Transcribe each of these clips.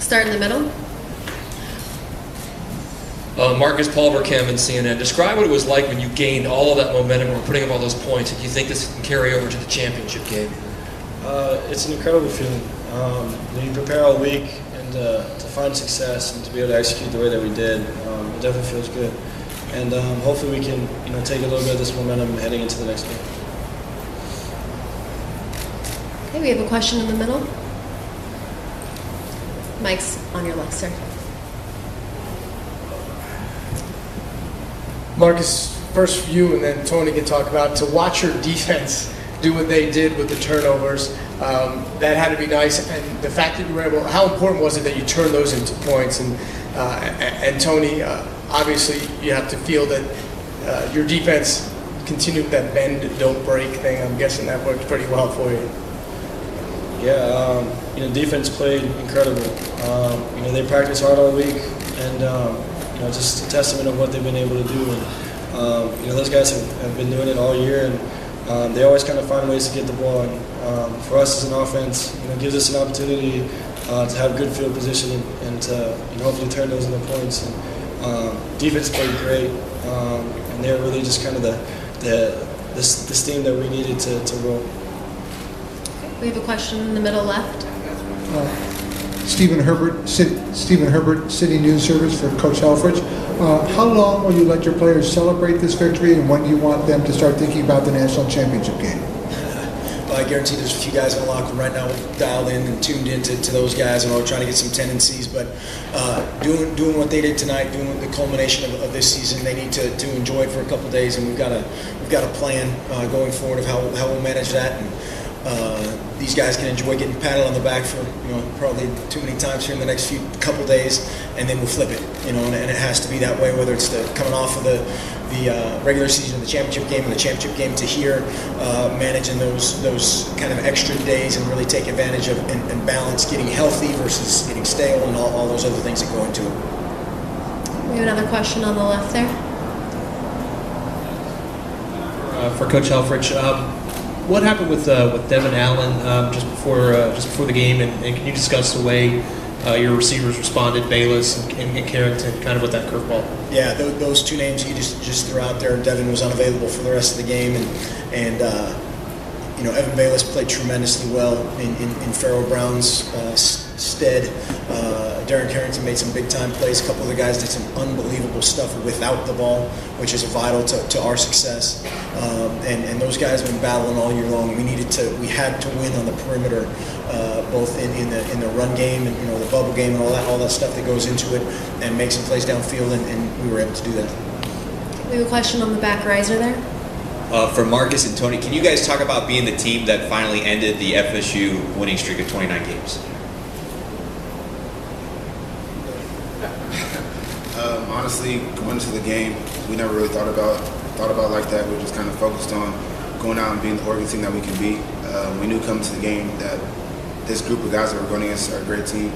Start in the middle. Marcus Pulverchem and CNN. Describe what it was like when you gained all of that momentum and were putting up all those points. And you think this can carry over to the championship game? It's an incredible feeling. When you prepare all week and to find success and to be able to execute the way that we did, it definitely feels good. And hopefully we can, take a little bit of this momentum heading into the next game. Okay, we have a question in the middle. Mike's on your left, sir. Marcus, first for you, and then Tony can talk about to watch your defense do what they did with the turnovers. That had to be nice, and the fact that you were able. How important was it that you turned those into points? And Tony, obviously, you have to feel that your defense continued that bend, don't break thing. I'm guessing that worked pretty well for you. Yeah, defense played incredible. They practiced hard all week, and just a testament of what they've been able to do. And those guys have been doing it all year, and they always kind of find ways to get the ball. And for us as an offense, it gives us an opportunity to have good field position and to hopefully turn those into points. And defense played great, and they're really just kind of the steam that we needed to roll. We have a question in the middle left. Stephen Herbert, City News Service for Coach Helfrich. How long will you let your players celebrate this victory, and when do you want them to start thinking about the national championship game? I guarantee there's a few guys in the locker room right now dialed in and tuned in to those guys and are trying to get some tendencies. But doing what they did tonight, doing the culmination of this season, they need to enjoy it for a couple of days, and we've got a plan going forward of how we'll manage that. And these guys can enjoy getting patted on the back for probably too many times here in the next couple days, and then we'll flip it. And it has to be that way, whether it's coming off of the regular season, the championship game, and the championship game to here, managing those kind of extra days and really take advantage of and balance getting healthy versus getting stale and all those other things that go into it. We have another question on the left there. For Coach Helfrich, what happened with Devin Allen just before the game, and can you discuss the way your receivers responded, Bayless and Carrington, kind of with that curveball? Yeah, those two names you just threw out there. Devin was unavailable for the rest of the game, and Evan Bayless played tremendously well in Pharaoh Brown's stead. Darren Carrington made some big-time plays. A couple of the guys did some unbelievable stuff without the ball, which is vital to our success. And those guys have been battling all year long. We had to win on the perimeter, both in the run game and the bubble game and all that stuff that goes into it, and make some plays downfield, and we were able to do that. We have a question on the back riser there. For Marcus and Tony, can you guys talk about being the team that finally ended the FSU winning streak of 29 games? Honestly, going into the game, we never really thought about like that. We were just kind of focused on going out and being the Oregon team that we can be. We knew coming to the game that this group of guys that we're going against are a great team.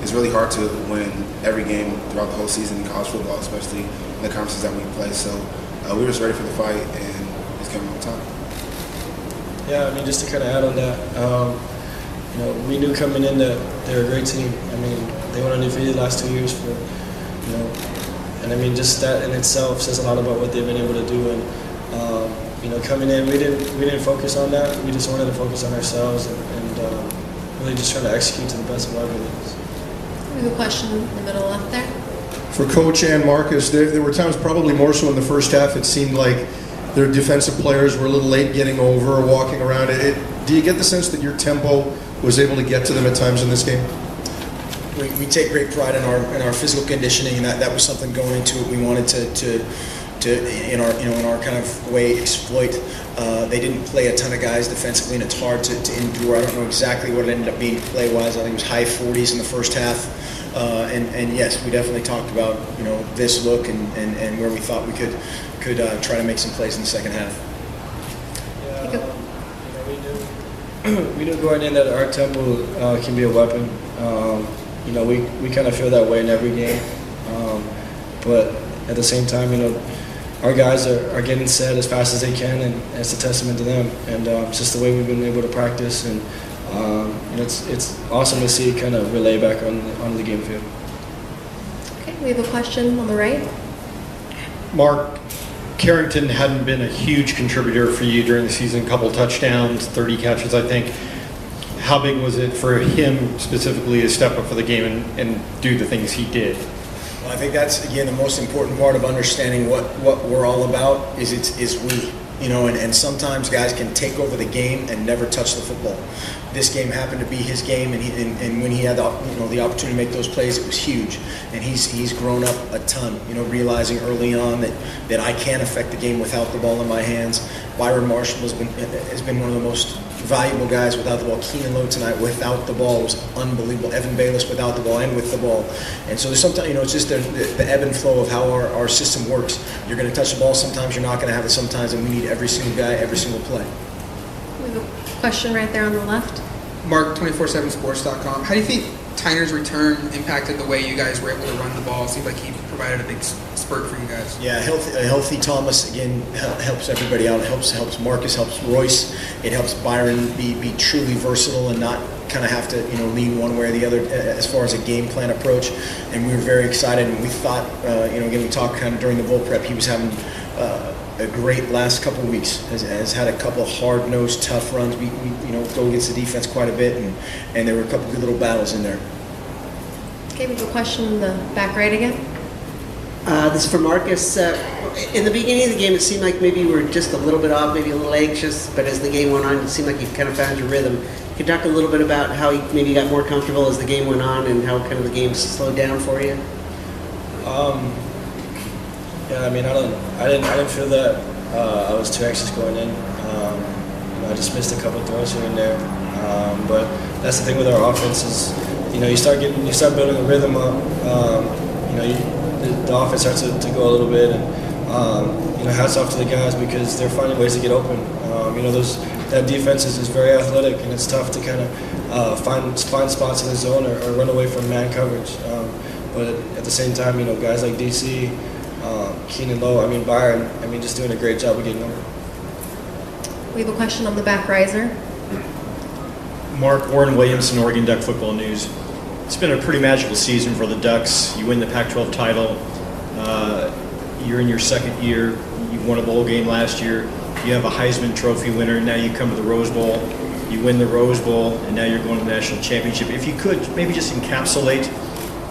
It's really hard to win every game throughout the whole season in college football, especially in the conferences that we play. So we were just ready for the fight, and it's coming on top. Yeah, just to kind of add on that, we knew coming in that they're a great team. They went undefeated the last 2 years and just that in itself says a lot about what they've been able to do. And coming in, we didn't focus on that. We just wanted to focus on ourselves and really just trying to execute to the best of our abilities. We have a question in the middle left there. For Coach and Marcus, there were times, probably more so in the first half, it seemed like their defensive players were a little late getting over or walking around. Do you get the sense that your tempo was able to get to them at times in this game? We take great pride in our physical conditioning, and that was something going into it. We wanted to in our kind of way exploit. They didn't play a ton of guys defensively, and it's hard to endure. I don't know exactly what it ended up being play-wise. I think it was high 40s in the first half. And yes, we definitely talked about this look and where we thought we could try to make some plays in the second half. Yeah, we knew going in that our tempo can be a weapon. We kind of feel that way in every game, but at the same time, our guys are getting set as fast as they can, and it's a testament to them. And it's just the way we've been able to practice, and and it's awesome to see it kind of relay back on the game field. Okay, we have a question on the right. Mark, Carrington hadn't been a huge contributor for you during the season, a couple touchdowns, 30 catches, I think. How big was it for him specifically to step up for the game and do the things he did? Well, I think that's, again, the most important part of understanding what we're all about is we. And sometimes guys can take over the game and never touch the football. This game happened to be his game, and when he had the opportunity to make those plays, it was huge. And he's grown up a ton. Realizing early on that I can affect the game without the ball in my hands. Byron Marshall has been one of the most valuable guys without the ball. Keenan Lowe tonight without the ball was unbelievable. Evan Bayless without the ball and with the ball. And so there's sometimes, it's just the ebb and flow of how our system works. You're going to touch the ball sometimes, you're not going to have it sometimes, and we need every single guy, every single play. We have a question right there on the left. Mark, 247sports.com. How do you think Tyner's return impacted the way you guys were able to run the ball? It seemed like he provided a big spurt for you guys. Yeah, a healthy Thomas, again, helps everybody out. It helps Marcus, helps Royce. It helps Byron be truly versatile and not kind of have to lean one way or the other as far as a game plan approach. And we were very excited, and we thought, again, we talked kind of during the bowl prep, he was having a great last couple of weeks. Has had a couple of hard-nosed, tough runs. We go against the defense quite a bit, and there were a couple good little battles in there. Okay, we have a question in the back right again. This is for Marcus. In the beginning of the game, it seemed like maybe you were just a little bit off, maybe a little anxious, but as the game went on, it seemed like you kind of found your rhythm. Can you talk a little bit about how you maybe got more comfortable as the game went on and how kind of the game slowed down for you? Yeah, I mean, I didn't feel that I was too anxious going in. I just missed a couple throws here and there. But that's the thing with our offense is, you start building a rhythm up. The offense starts to go a little bit, and hats off to the guys because they're finding ways to get open. That defense is very athletic, and it's tough to kind of find spots in the zone or run away from man coverage. But at the same time, guys like DC, Keenan Lowe, Byron, just doing a great job of getting over. We have a question on the back riser. Mark, Warren Williamson, Oregon Duck Football News. It's been a pretty magical season for the Ducks. You win the Pac-12 title. You're in your second year. You won a bowl game last year. You have a Heisman Trophy winner. Now you come to the Rose Bowl. You win the Rose Bowl, and now you're going to the national championship. If you could maybe just encapsulate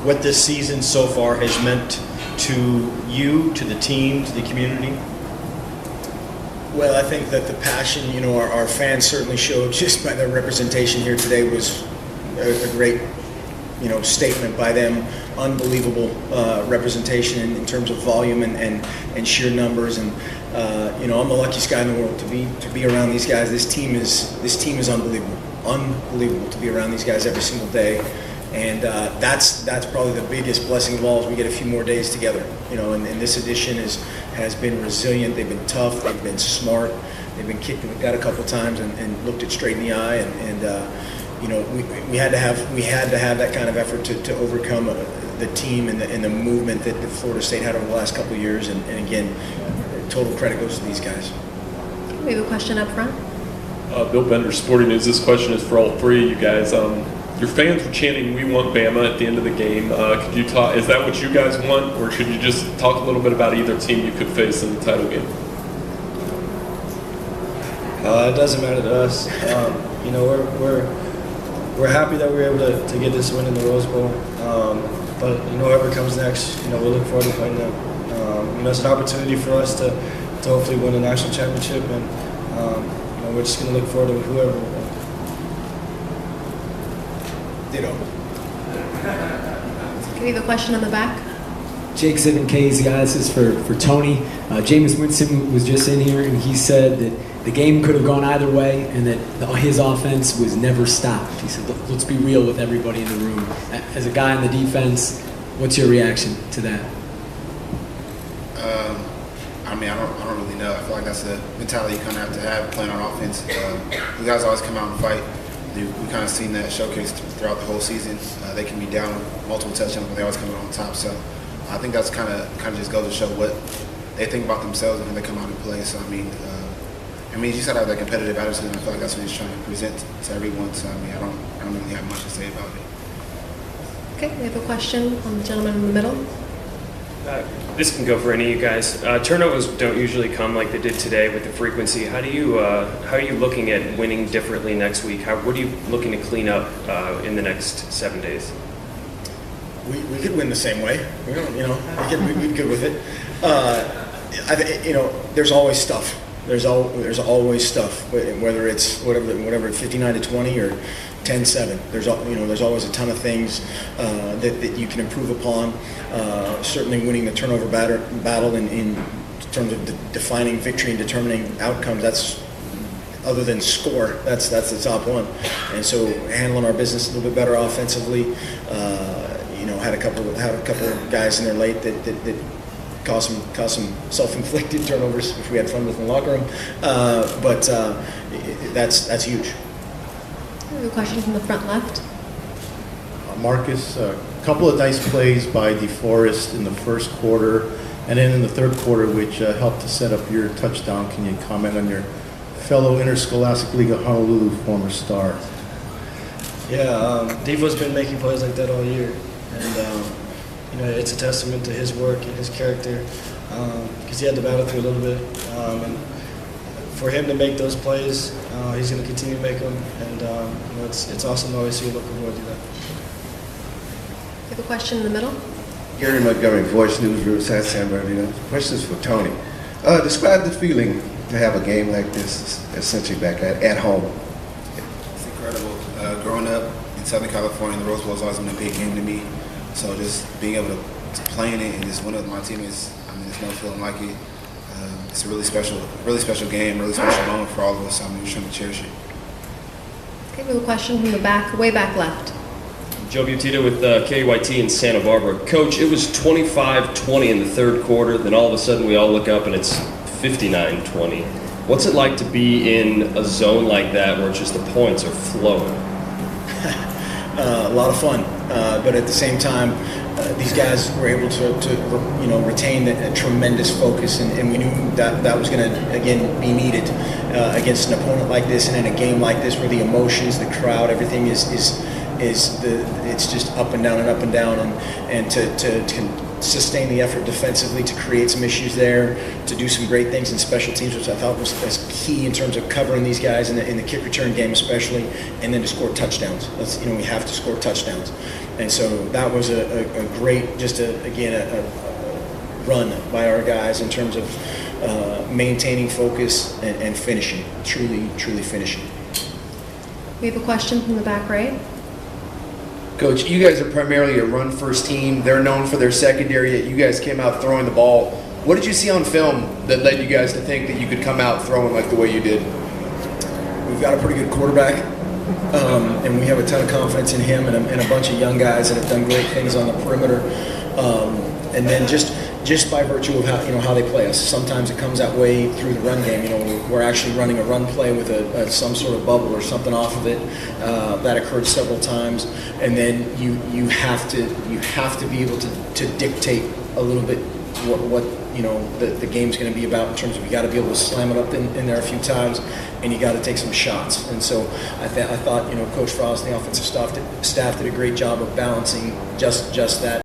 what this season so far has meant to you, to the team, to the community. Well, I think that the passion, our fans certainly showed just by their representation here today was a great, statement by them. Unbelievable representation in terms of volume and sheer numbers. And I'm the luckiest guy in the world to be around these guys. This team is unbelievable to be around these guys every single day. And that's probably the biggest blessing of all is we get a few more days together. And this edition has been resilient. They've been tough. They've been smart. They've been kicked in the gut a couple times and looked it straight in the eye. We had to have that kind of effort to overcome the team and the movement that Florida State had over the last couple of years. And again, total credit goes to these guys. We have a question up front. Bill Bender, Sporting News. This question is for all three of you guys. Your fans were chanting, "We want Bama" at the end of the game. Could you talk? Is that what you guys want, or could you just talk a little bit about either team you could face in the title game? It doesn't matter to us. We're happy that we were able to get this win in the Rose Bowl. But whoever comes next, we'll look forward to playing them. It's an opportunity for us to hopefully win a national championship, and we're just going to look forward to whoever. Ditto. Can we have a question on the back? Jake 7Ks, guys, this is for Tony. Jameis Winston was just in here, and he said that the game could have gone either way and that his offense was never stopped. He said, let's be real with everybody in the room. As a guy on the defense, what's your reaction to that? I don't really know. I feel like that's the mentality you kind of have to have playing on offense. The guys always come out and fight. We kind of seen that showcased throughout the whole season. They can be down multiple touchdowns, but they always come out on top. So I think that's kind of just goes to show what they think about themselves when they come out and play. So and mean, you just gotta have that competitive attitude, and I feel like that's what he's trying to present to everyone. So I mean, I don't really have much to say about it. Okay, we have a question from the gentleman in the middle. This can go for any of you guys. Turnovers don't usually come like they did today with the frequency. How are you looking at winning differently next week? What are you looking to clean up in the next 7 days? We could win the same way. We don't, we'd be good with it. There's always stuff. There's always stuff. Whether it's whatever 59-20 or 10-7. There's always a ton of things that you can improve upon. Certainly, winning the turnover battle in terms of defining victory and determining outcomes. That's other than score. That's the top one. And so handling our business a little bit better offensively. Had a couple of guys in there late that caused some self-inflicted turnovers, which we had fun with in the locker room. But that's huge. We have a question from the front left. Marcus, a couple of nice plays by DeForest in the first quarter, and then in the third quarter, which helped to set up your touchdown. Can you comment on your fellow Interscholastic League of Honolulu former star? Yeah, Devo's been making plays like that all year, and it's a testament to his work and his character, because he had to battle through a little bit, and for him to make those plays, he's going to continue to make them, and it's awesome to always see him looking forward to that. We have a question in the middle. Gary Montgomery, Voice News, Riverside, San Bernardino. Question is for Tony. Describe the feeling to have a game like this, essentially back at home. It's incredible. Growing up in Southern California, the Rose Bowl has always been a big game to me. So just being able to play in it and just win with my teammates, there's no feeling like it. It's a really special game, really special moment for all of us. We're trying to cherish it. Okay, we have a question from the back, way back left. Joe Butita with KYT in Santa Barbara. Coach, it was 25-20 in the third quarter, then all of a sudden we all look up and it's 59-20. What's it like to be in a zone like that where just the points are flowing? A lot of fun, but at the same time, these guys were able to retain a tremendous focus, and we knew that was going to again be needed against an opponent like this and in a game like this where the emotions, the crowd, everything is it's just up and down and up and down, and to sustain the effort defensively, to create some issues there, to do some great things in special teams, which I thought was key in terms of covering these guys in the kick return game especially, and then to score touchdowns. We have to score touchdowns. And so that was a great, a run by our guys in terms of maintaining focus and finishing, truly finishing. We have a question from the back right. Coach, you guys are primarily a run-first team. They're known for their secondary, yet you guys came out throwing the ball. What did you see on film that led you guys to think that you could come out throwing like the way you did? We've got a pretty good quarterback, and we have a ton of confidence in him and a bunch of young guys that have done great things on the perimeter. And then just by virtue of how they play us, sometimes it comes that way through the run game. We're actually running a run play with some sort of bubble or something off of it. That occurred several times, and then you have to be able to dictate a little bit what the game's going to be about in terms of you got to be able to slam it up in there a few times, and you got to take some shots. And so I thought Coach Frost and the offensive staff did a great job of balancing just that.